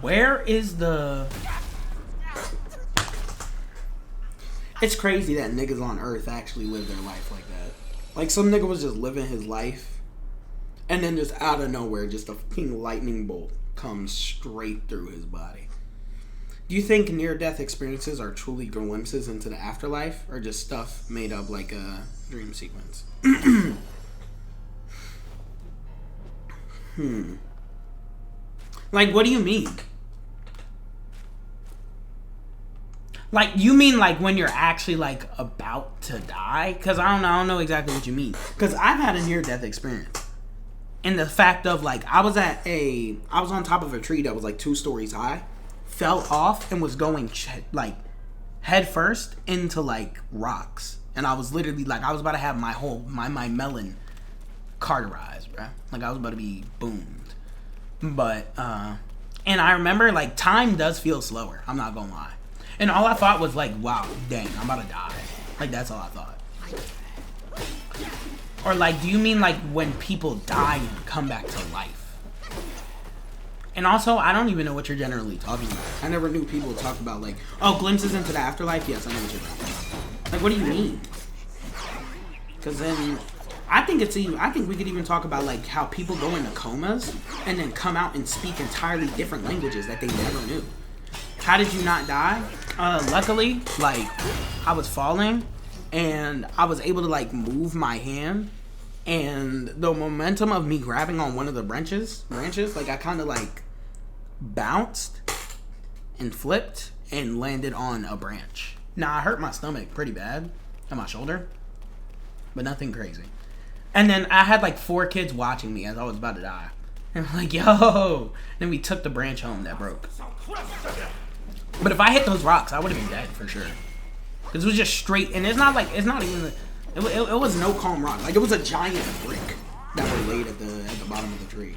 Where is the... It's crazy that niggas on Earth actually live their life like that. Like, some nigga was just living his life, and then just out of nowhere, just a fucking lightning bolt comes straight through his body. Do you think near-death experiences are truly glimpses into the afterlife, or just stuff made up like a dream sequence? Like, what do you mean? Like, you mean like when you're actually like about to die? Because I don't know exactly what you mean. Because I've had a near-death experience. And the fact of like, I was on top of a tree that was like 2 stories high, fell off and was going like head first into like rocks. And I was literally like, I was about to have my melon cauterized, bruh. Like, I was about to be boomed. But, and I remember like time does feel slower. I'm not gonna lie. And all I thought was like, wow, dang, I'm about to die. Like, that's all I thought. Or like, do you mean like when people die and come back to life? And also, I don't even know what you're generally talking about. I never knew people talk about like, oh, glimpses into the afterlife? Yes, I know what you're talking about. Like, what do you mean? Because then, I think we could even talk about like how people go into comas and then come out and speak entirely different languages that they never knew. How did you not die? Luckily, like, I was falling, and I was able to, like, move my hand, and the momentum of me grabbing on one of the branches, like, I kind of, like, bounced and flipped and landed on a branch. Now, I hurt my stomach pretty bad, and my shoulder, but nothing crazy. And then I had, like, 4 kids watching me as I was about to die. And I'm like, yo! And then we took the branch home that broke. But if I hit those rocks, I would have been dead for sure. Because it was just straight, and it was no calm rock. Like, it was a giant brick that were laid at the bottom of the tree.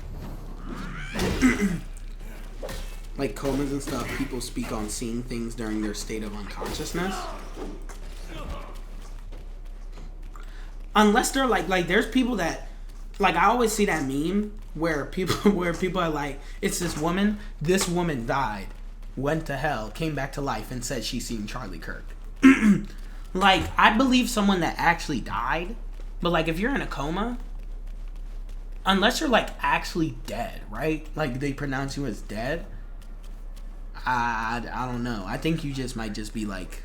Like comas and stuff, people speak on seeing things during their state of unconsciousness. Unless they're like there's people that, like, I always see that meme where people are like, it's this woman died, went to hell, came back to life, and said she's seen Charlie Kirk. Like, I believe someone that actually died, but like, if you're in a coma, unless you're like actually dead, right? Like, they pronounce you as dead. I don't know. I think you just might just be like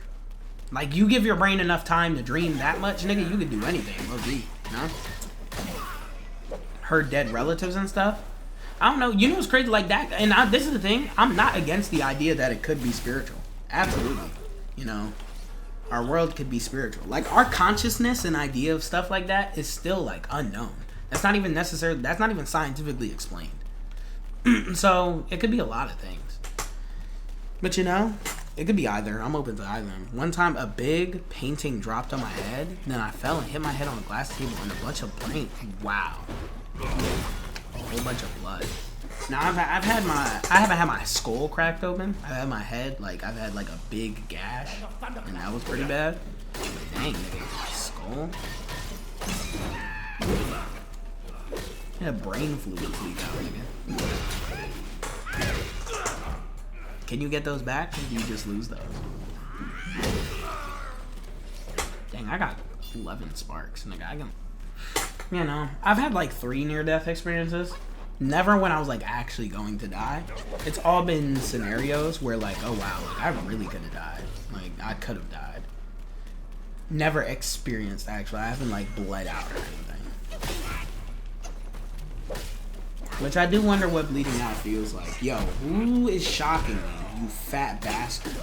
you give your brain enough time to dream that much, nigga, you could do anything, low-key, you know? Her dead relatives and stuff. I don't know. You know what's crazy like that? And this is the thing. I'm not against the idea that it could be spiritual. Absolutely. You know, our world could be spiritual. Like, our consciousness and idea of stuff like that is still, like, unknown. That's not even necessarily, that's not even scientifically explained. So, it could be a lot of things. But, you know, it could be either. I'm open to either. One time, a big painting dropped on my head. Then I fell and hit my head on a glass table and a bunch of brain. Wow. A whole bunch of blood. Now I haven't had my skull cracked open. I've had my head, like, I've had like a big gash, and that was pretty bad. But dang, nigga, skull. Yeah, brain fluid leak out, nigga. Can you get those back, or do you just lose those? Dang, I got 11 sparks, nigga. I can. You know, I've had like 3 near-death experiences. Never when I was like actually going to die. It's all been scenarios where like, oh wow, like, I really could have died. Like, I could have died. Never experienced actually. I haven't like bled out or anything. Which I do wonder what bleeding out feels like. Yo, who is shocking me? You fat bastard.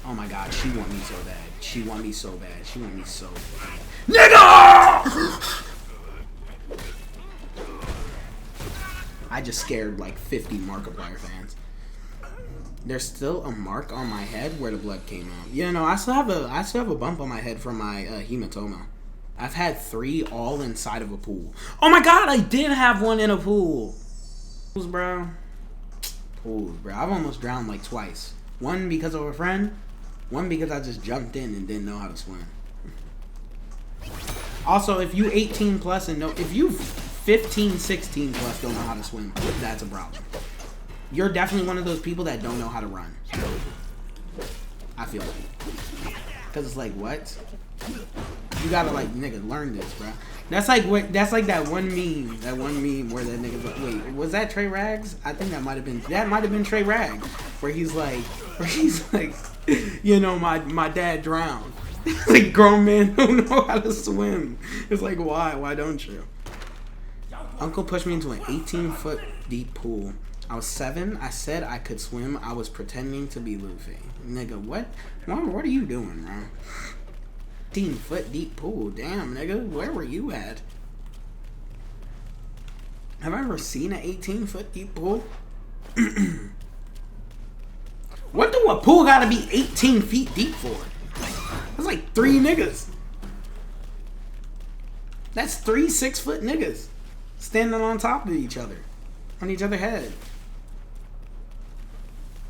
Oh my god, she want me so bad. She want me so bad. She want me so bad. Nigga! I just scared like 50 Markiplier fans. There's still a mark on my head where the blood came out. Yeah, no, I still have a bump on my head from my hematoma. I've had 3 all inside of a pool. Oh my god, I did have one in a pool. Pools, bro. Pools, bro. I've almost drowned like twice. One because of a friend. One because I just jumped in and didn't know how to swim. Also, if you 18 plus and know, if you 15, 16 plus don't know how to swim. That's a problem. You're definitely one of those people that don't know how to run. I feel like. Because it's like, what? You gotta, like, nigga, learn this, bro. That's like that one meme. That one meme where that nigga's like, wait, was that Trey Rags? I think that might have been Trey Rags. Where he's like, you know, my dad drowned. Like, grown men don't know how to swim. It's like, why? Why don't you? Uncle pushed me into an 18-foot deep pool. I was 7. I said I could swim. I was pretending to be Luffy. Nigga, what? What are you doing, bro? 18-foot deep pool. Damn, nigga. Where were you at? Have I ever seen an 18-foot deep pool? What do a pool gotta be 18 feet deep for? That's like 3 niggas. That's 3 6-foot niggas standing on top of each other, on each other's head.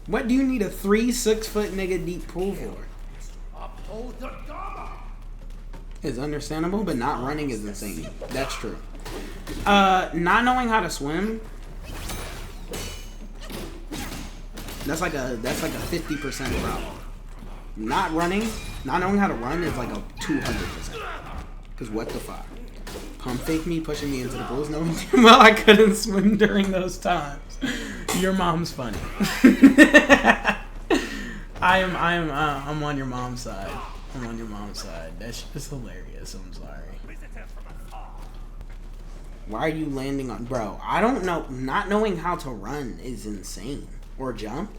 What do you need a 3 6-foot nigga deep pool for? It's understandable, but not running is insane. That's true. Not knowing how to swim. That's like a 50% problem. Not knowing how to run is like a 200%. Cause what the fuck? Pump fake me, pushing me into the pools, knowing well I couldn't swim during those times. Your mom's funny. I'm on your mom's side. I'm on your mom's side. That's just hilarious. I'm sorry. Why are you landing on... Bro, I don't know. Not knowing how to run is insane. Or jump.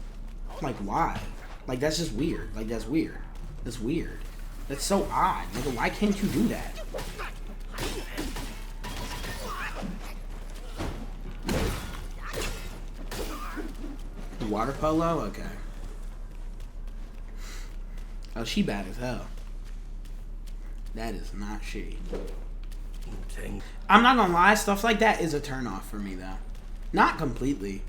Like, why? Like, that's just weird. Like, that's weird. That's weird. That's so odd. Nigga, why can't you do that? Water polo? Okay. Oh, she bad as hell. That is not she. I'm not gonna lie, stuff like that is a turnoff for me, though. Not completely.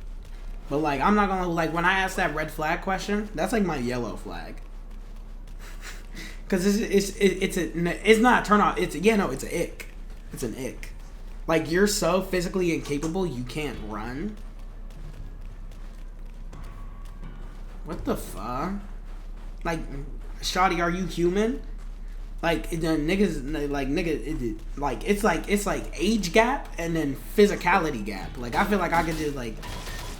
But, like, I'm not gonna, like, when I ask that red flag question, that's, like, my yellow flag. Because it's not a turnoff. It's an ick. It's an ick. Like, you're so physically incapable, you can't run. What the fuck? Like, shawty, are you human? Like, the niggas, like, nigga, like, it's like age gap and then physicality gap. Like, I feel like I could just, like,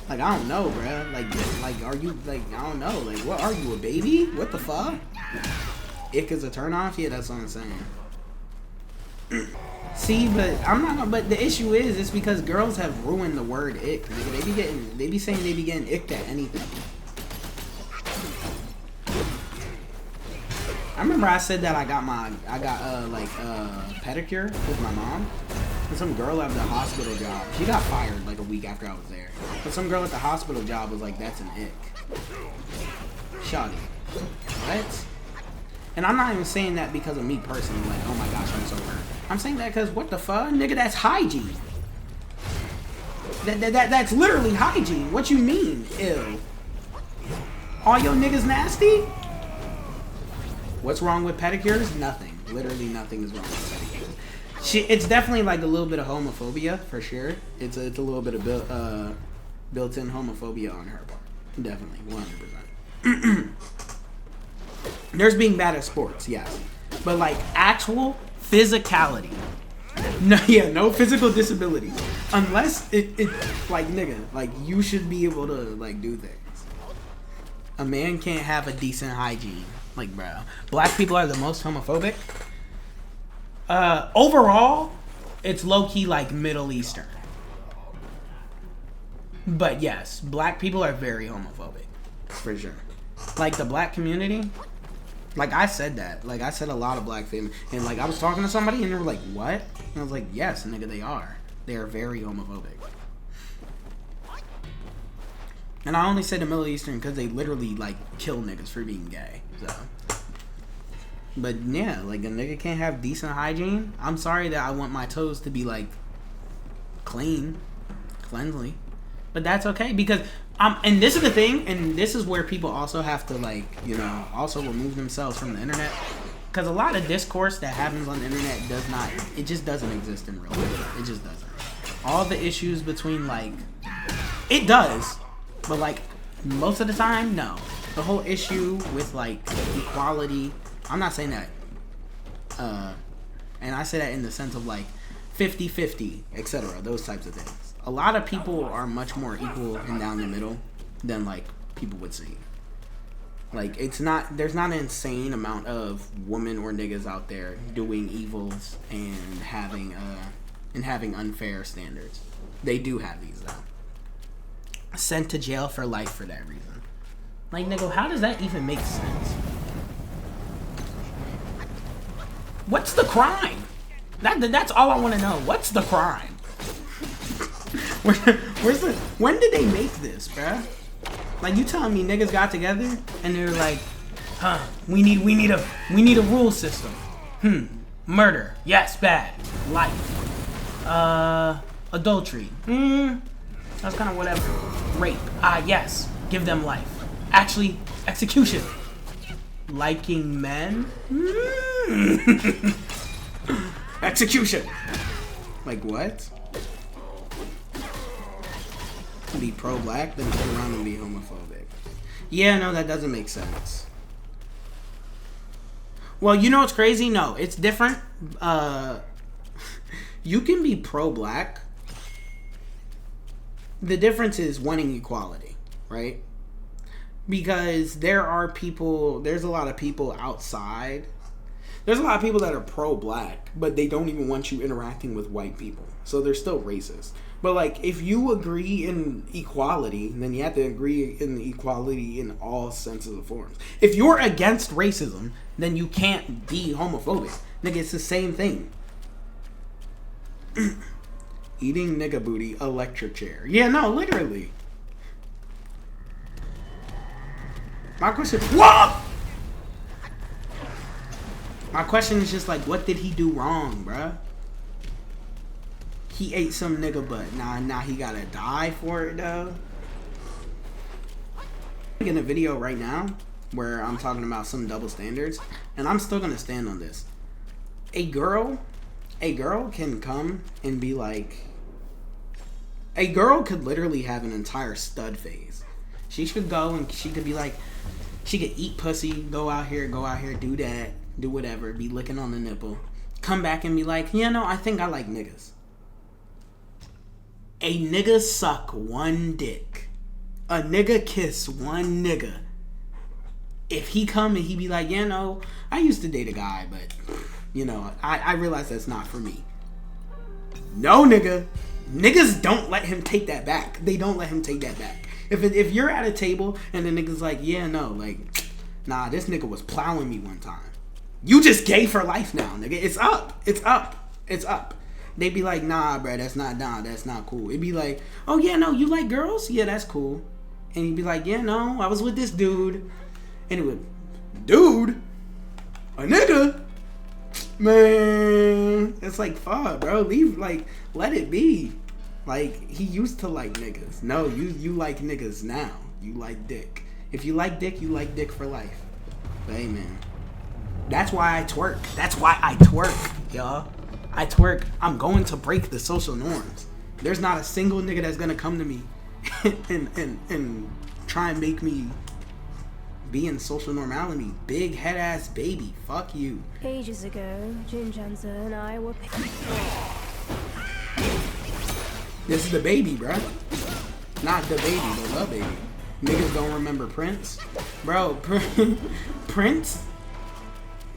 I don't know, bruh. Like, are you, like, I don't know. Like, what are you, a baby? What the fuck? Ick is a turnoff? Yeah, that's what I'm saying. See, but I'm not gonna, but the issue is, it's because girls have ruined the word ick. Nigga, they be saying they be getting icked at anything. I remember I said that I got pedicure with my mom. And some girl at the hospital job, she got fired like a week after I was there. But some girl at the hospital job was like, that's an ick. Shawty. What? And I'm not even saying that because of me personally, like, oh my gosh, I'm so hurt. I'm saying that because what the fuck? Nigga, that's hygiene. That's literally hygiene. What you mean? Ew. All your niggas nasty? What's wrong with pedicures? Nothing. Literally nothing is wrong with pedicures. It's definitely like a little bit of homophobia, for sure. It's a little bit of built-in homophobia on her part. Definitely, 100%. There's being bad at sports, yes. But like actual physicality. No physical disability. Unless it like, nigga, like, you should be able to, like, do things. A man can't have a decent hygiene. Like, bro, black people are the most homophobic. Overall, it's low-key like Middle Eastern. But yes, black people are very homophobic, for sure. Like, the black community, like, I said that. Like, I said a lot of black things. And, like, I was talking to somebody and they were like, what? And I was like, yes, nigga, they are. They are very homophobic. And I only say the Middle Eastern because they literally, like, kill niggas for being gay. So, but yeah, like, a nigga can't have decent hygiene. I'm sorry that I want my toes to be, like, cleanly, but that's okay because and this is the thing, and this is where people also have to, like, you know, also remove themselves from the internet, because a lot of discourse that happens on the internet just doesn't exist in real life. It just doesn't. all the issues between, like, it does, but, like, most of the time, no. The whole issue with, like, equality, I'm not saying that, and I say that in the sense of, like, 50-50, etc., those types of things. A lot of people are much more equal and down the middle than, like, people would see. Like, there's not an insane amount of women or niggas out there doing evils and having unfair standards. They do have these, though. Sent to jail for life for that reason. Like, nigga, how does that even make sense? What's the crime? That's all I want to know. What's the crime? When did they make this, bruh? Like, you telling me niggas got together and they're like, we need a rule system. Murder, yes, bad. Life. Adultery. That's kind of whatever. Rape. Yes, give them life. Actually, execution. Liking men? Execution. Like, what? Be pro-black, then turn around and be homophobic. Yeah, no, that doesn't make sense. Well, you know what's crazy? No, it's different. You can be pro-black. The difference is wanting equality, right? Because there's a lot of people outside. There's a lot of people that are pro-black, but they don't even want you interacting with white people. So they're still racist. But, like, if you agree in equality, then you have to agree in equality in all senses of forms. If you're against racism, then you can't be homophobic. Nigga, it's the same thing. Eating nigga booty, electric chair. Yeah, no, literally. My question... What? My question is just, like, what did he do wrong, bruh? He ate some nigga butt. Nah, he gotta die for it, though. I'm in a video right now where I'm talking about some double standards, and I'm still gonna stand on this. A girl can come and be like... A girl could literally have an entire stud phase. She should go and she could be like... She could eat pussy, go out here, do that, do whatever, be licking on the nipple. Come back and be like, yeah, no, I think I like niggas. A nigga suck one dick. A nigga kiss one nigga. If he come and he be like, yeah, no, I used to date a guy, but, you know, I realize that's not for me. No, nigga. Niggas don't let him take that back. They don't let him take that back. If you're at a table and the nigga's like, yeah, no, like, nah, this nigga was plowing me one time. You just gay for life now, nigga. It's up. It's up. It's up. They be like, nah, bruh, that's not cool. It'd be like, oh, yeah, no, you like girls? Yeah, that's cool. And he'd be like, yeah, no, I was with this dude. And it would, dude? A nigga? Man, it's like, fuck, bro. Leave, like, let it be. Like, he used to like niggas. No, you like niggas now. You like dick. If you like dick, you like dick for life. But, hey, man. That's why I twerk. That's why I twerk, y'all. I twerk. I'm going to break the social norms. There's not a single nigga that's gonna come to me and try and make me be in social normality. Big head ass baby. Fuck you. Ages ago, Jinjanza and I were... This is the baby, bruh. Not the baby, the love baby. Niggas don't remember Prince. Bro, Prince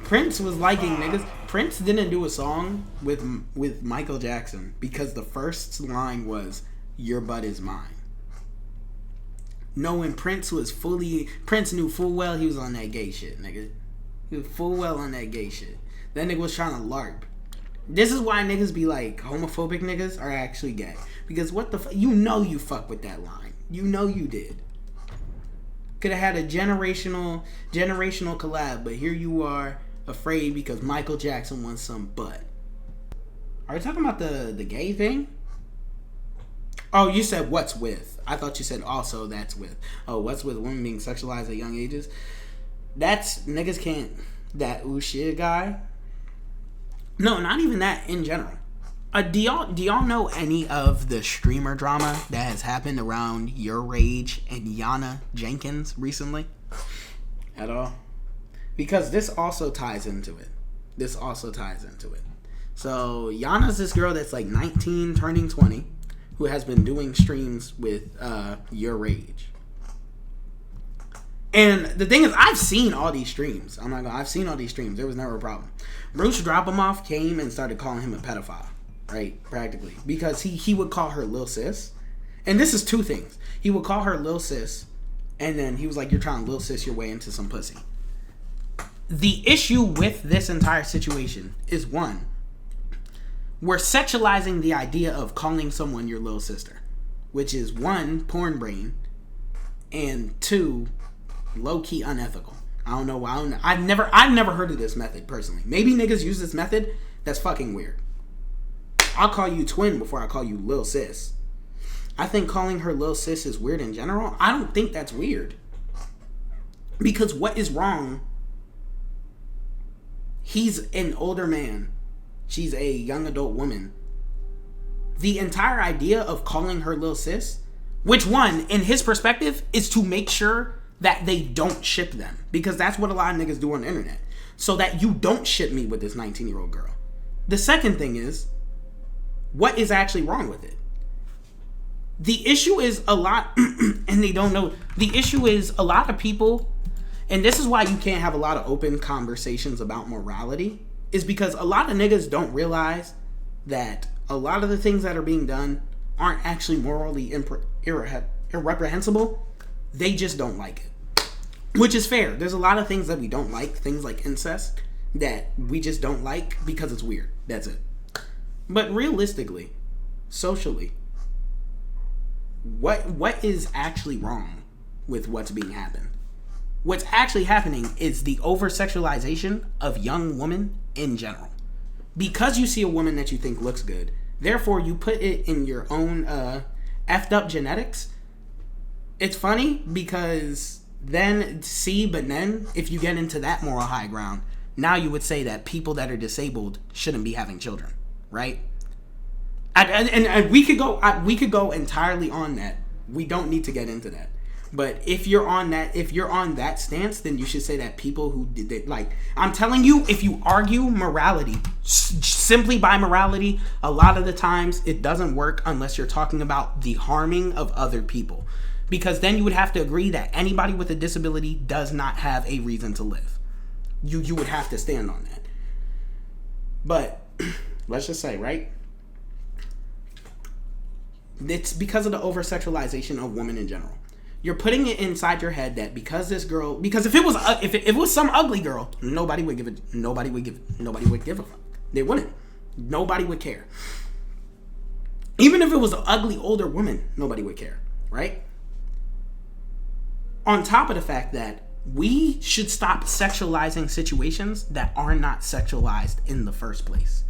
was liking niggas. Prince didn't do a song with Michael Jackson because the first line was, your butt is mine. Knowing Prince knew full well he was on that gay shit, nigga. He was full well on that gay shit. That nigga was trying to LARP. This is why niggas be like, homophobic niggas are actually gay. Because what the fuck? You know you fuck with that line. You know you did. Could have had a generational collab, but here you are afraid because Michael Jackson wants some butt. Are we talking about the gay thing? Oh, you said what's with. I thought you said also that's with. Oh, what's with women being sexualized at young ages? That's, niggas can't, that ooh shit guy. No, not even that in general. Do y'all know any of the streamer drama that has happened around Your Rage and Yana Jenkins recently? At all? Because this also ties into it. So Yana's this girl that's like 19 turning 20 who has been doing streams with Your Rage. And the thing is, I've seen all these streams. I've seen all these streams. There was never a problem. Bruce Dropamoff came and started calling him a pedophile, right? Practically. Because he would call her Lil Sis. And this is two things. He would call her Lil Sis, and then he was like, you're trying to Lil Sis your way into some pussy. The issue with this entire situation is, one, we're sexualizing the idea of calling someone your little sister, which is, one, porn brain, and two, low-key unethical. I don't know why. I've never heard of this method personally. Maybe niggas use this method. That's fucking weird. I'll call you twin before I call you lil sis. I think calling her lil sis is weird in general. I don't think that's weird. Because what is wrong? He's an older man. She's a young adult woman. The entire idea of calling her lil sis, which, one, in his perspective, is to make sure that they don't ship them. Because that's what a lot of niggas do on the internet. So that you don't ship me with this 19-year-old girl. The second thing is, what is actually wrong with it? The issue is a lot, and they don't know. The issue is a lot of people, and this is why you can't have a lot of open conversations about morality, is because a lot of niggas don't realize that a lot of the things that are being done aren't actually morally irreprehensible. They just don't like it. Which is fair. There's a lot of things that we don't like, things like incest, that we just don't like because it's weird. That's it. But realistically, socially, what is actually wrong with what's being happened? What's actually happening is the over-sexualization of young women in general. Because you see a woman that you think looks good, therefore you put it in your own effed up genetics. It's funny because then if you get into that moral high ground, now you would say that people that are disabled shouldn't be having children, right? And we could go entirely on that. We don't need to get into that. But if you're on that stance, then you should say that people who did it, like, I'm telling you, if you argue morality simply by morality, a lot of the times it doesn't work unless you're talking about the harming of other people. Because then you would have to agree that anybody with a disability does not have a reason to live. You would have to stand on that. But let's just say, right? It's because of the over-sexualization of women in general. You're putting it inside your head that because if it was some ugly girl, nobody would give a fuck. They wouldn't. Nobody would care. Even if it was an ugly older woman, nobody would care, right? On top of the fact that we should stop sexualizing situations that are not sexualized in the first place.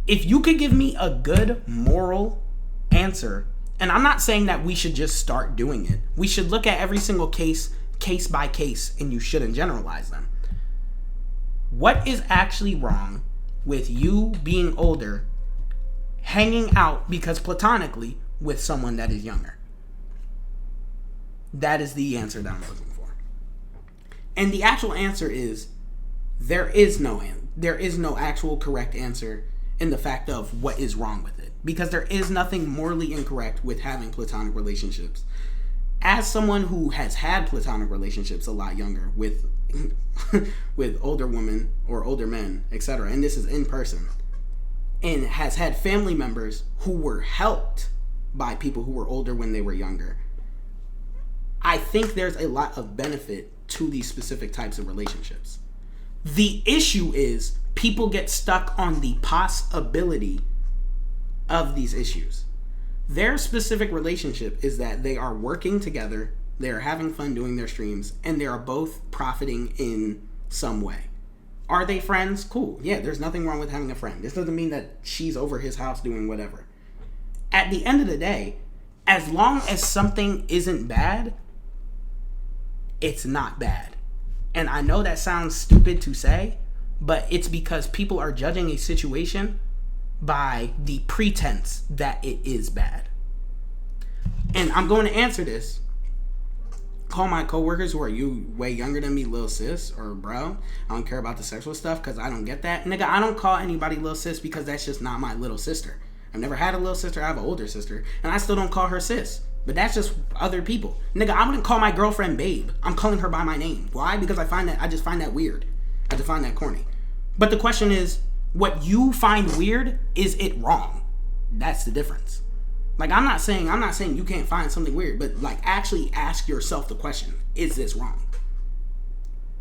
If you could give me a good moral answer, and I'm not saying that we should just start doing it. We should look at every single case by case, and you shouldn't generalize them. What is actually wrong with you being older, hanging out because platonically with someone that is younger? That is the answer that I'm looking for. And the actual answer is there is no actual correct answer in the fact of what is wrong with it. Because there is nothing morally incorrect with having platonic relationships. As someone who has had platonic relationships a lot younger with older women or older men, etc., and this is in person, and has had family members who were helped by people who were older when they were younger, I think there's a lot of benefit to these specific types of relationships. The issue is people get stuck on the possibility of these issues. Their specific relationship is that they are working together, they are having fun doing their streams, and they are both profiting in some way. Are they friends? Cool. Yeah, there's nothing wrong with having a friend. This doesn't mean that she's over his house doing whatever. At the end of the day, as long as something isn't bad, it's not bad. And I know that sounds stupid to say, but it's because people are judging a situation by the pretense that it is bad. And I'm going to answer this. Call my coworkers who are way younger than me little sis or bro. I don't care about the sexual stuff because I don't get that. Nigga, I don't call anybody little sis because that's just not my little sister. I've never had a little sister. I have an older sister. And I still don't call her sis. But that's just other people. Nigga, I wouldn't call my girlfriend babe. I'm calling her by my name. Why? Because I just find that weird. I just find that corny. But the question is, what you find weird, is it wrong? That's the difference. Like, I'm not saying you can't find something weird, but like actually ask yourself the question, is this wrong?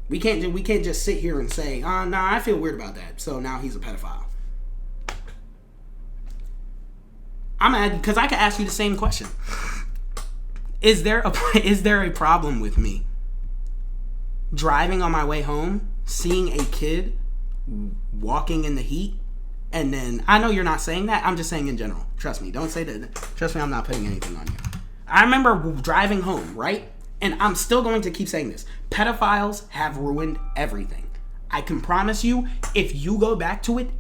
We can't just sit here and say, nah, I feel weird about that, so now he's a pedophile. I'm mad because I could ask you the same question. Is there a problem with me driving on my way home, seeing a kid walking in the heat? And then, I know you're not saying that. I'm just saying in general. Trust me. Don't say that. Trust me, I'm not putting anything on you. I remember driving home, right? And I'm still going to keep saying this. Pedophiles have ruined everything. I can promise you, if you go back to it,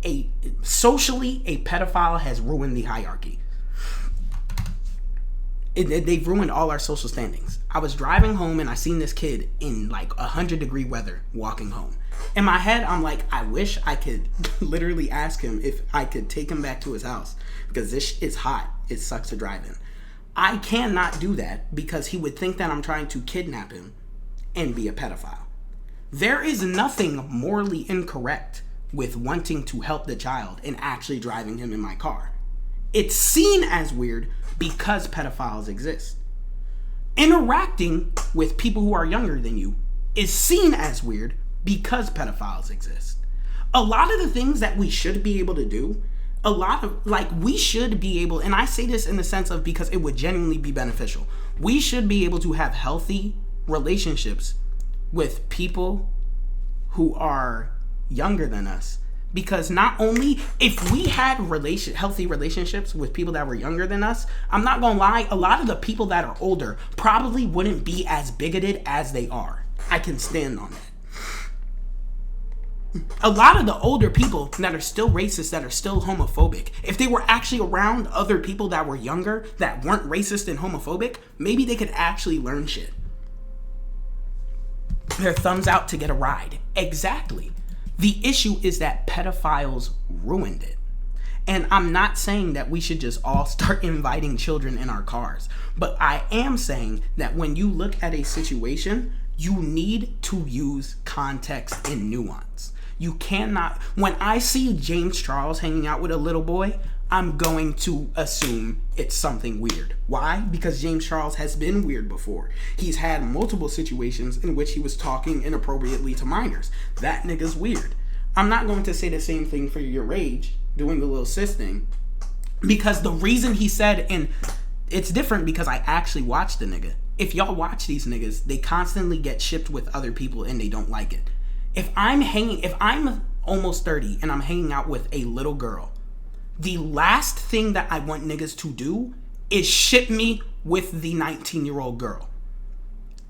socially, a pedophile has ruined the hierarchy. They've ruined all our social standings. I was driving home and I seen this kid in like 100-degree weather walking home. In my head, I'm like, I wish I could literally ask him if I could take him back to his house because this is hot. It sucks to drive in. I cannot do that because he would think that I'm trying to kidnap him and be a pedophile. There is nothing morally incorrect with wanting to help the child and actually driving him in my car. It's seen as weird because pedophiles exist. Interacting with people who are younger than you is seen as weird because pedophiles exist. A lot of the things that we should be able to do, we should be able, and I say this in the sense of because it would genuinely be beneficial. We should be able to have healthy relationships with people who are younger than us. Because not only if we had healthy relationships with people that were younger than us, I'm not gonna lie, a lot of the people that are older probably wouldn't be as bigoted as they are. I can stand on that. A lot of the older people that are still racist, that are still homophobic, if they were actually around other people that were younger, that weren't racist and homophobic, maybe they could actually learn shit. Their thumbs out to get a ride. Exactly. The issue is that pedophiles ruined it. And I'm not saying that we should just all start inviting children in our cars. But I am saying that when you look at a situation, you need to use context and nuance. You cannot, when I see James Charles hanging out with a little boy, I'm going to assume it's something weird. Why? Because James Charles has been weird before. He's had multiple situations in which he was talking inappropriately to minors. That nigga's weird. I'm not going to say the same thing for your rage, doing the little sis thing, because the reason he said, and it's different because I actually watched the nigga. If y'all watch these niggas, they constantly get shipped with other people and they don't like it. If I'm almost 30 and I'm hanging out with a little girl, the last thing that I want niggas to do is ship me with the 19-year-old girl.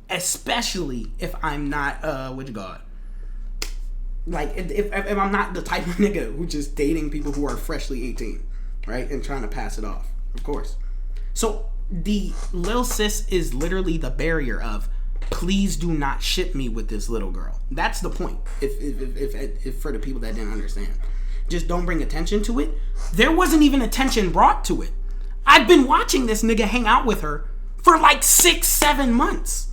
Especially if I'm not, like, if I'm not the type of nigga who's just dating people who are freshly 18, right? And trying to pass it off, of course. So the lil sis is literally the barrier of, please do not ship me with this little girl. That's the point. If for the people that didn't understand. Just don't bring attention to it. There wasn't even attention brought to it. I've been watching this nigga hang out with her for like 6-7 months.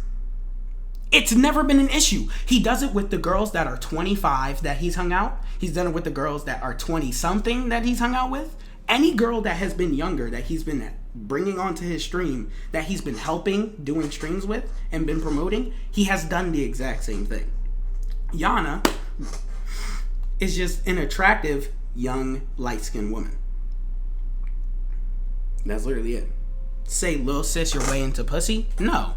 It's never been an issue. He does it with the girls that are 25 that he's hung out. He's done it with the girls that are 20-something that he's hung out with. Any girl that has been younger that he's been bringing onto his stream, that he's been helping, doing streams with, and been promoting, he has done the exact same thing. Yana is just an attractive, young, light-skinned woman. That's literally it. Say, lil sis, your way into pussy? No.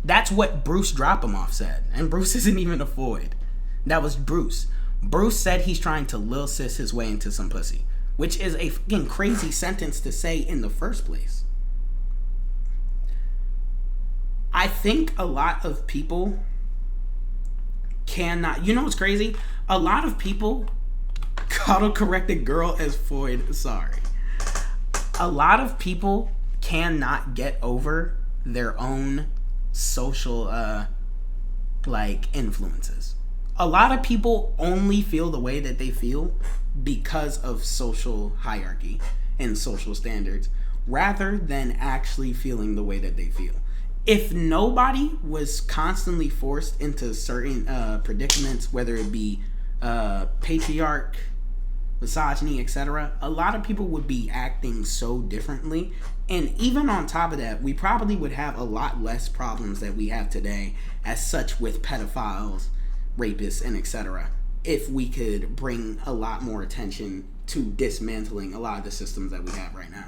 That's what Bruce Dropomoff said. And Bruce isn't even a Floyd. That was Bruce. Bruce said he's trying to lil sis his way into some pussy. Which is a fucking crazy sentence to say in the first place. I think a lot of people cannot... You know what's crazy? A lot of people Auto-corrected girl as Floyd. Sorry. A lot of people cannot get over their own social, influences. A lot of people only feel the way that they feel because of social hierarchy and social standards, rather than actually feeling the way that they feel. If nobody was constantly forced into certain predicaments, whether it be patriarch, misogyny, etc., a lot of people would be acting so differently. And even on top of that, we probably would have a lot less problems that we have today as such with pedophiles, rapists, and etc., if we could bring a lot more attention to dismantling a lot of the systems that we have right now.